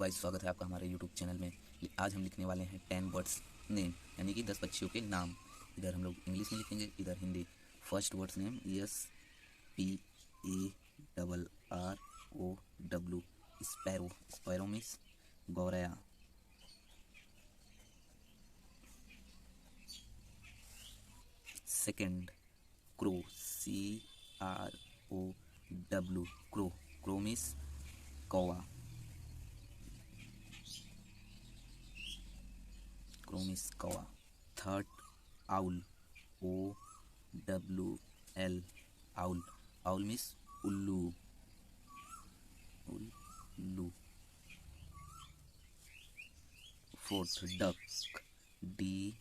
Guys, स्वागत है आपका हमारे यूट्यूब चैनल में। आज हम लिखने वाले हैं 10 बर्ड्स नेम, यानी कि 10 पक्षियों के नाम। इधर हम लोग इंग्लिश में लिखेंगे, इधर Hindi. First words name SPARROW, sparrow. Sparrow means गौरैया। Second crow, CROW, crow. Crow means कौवा। क्रो मीन्स कौवा। Third owl, OWL, owl. Owl means उल्लू। उल्लू। Fourth duck, DUCK,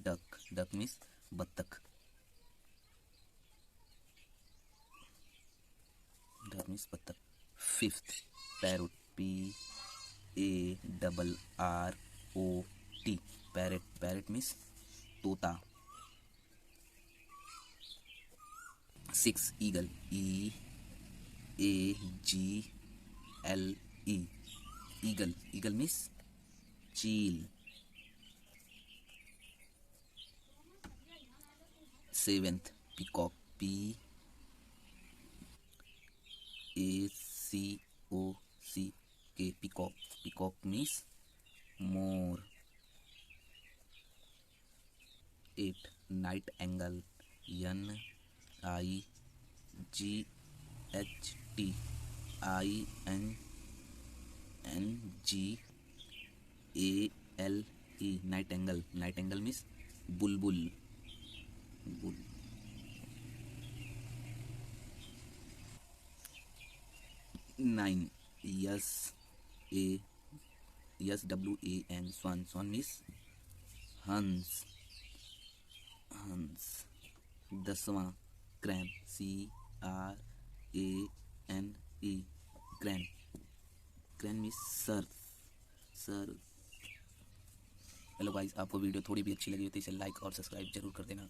duck. Duck means बत्तख। डक मीन्स बत्तख। Fifth parrot, PARROT, parrot. Parrot means तोता। Six eagle, EAGLE, eagle. Eagle means चील। Seventh peacock, PACOCK, peacock. Peacock means मोर। Eight nightingale, NIGHTINGALE, nightingale. Night angle means बुलबुल। Bull. Nine SWAN, स्वान। स्वान means हंस। हंस। दसवां crane, CRANE, crane. Crane means sir. Sir. Hello guys, आपको video थोड़ी भी अच्छी लगी हो तो इसे लाइक और सब्सक्राइब जरूर कर देना।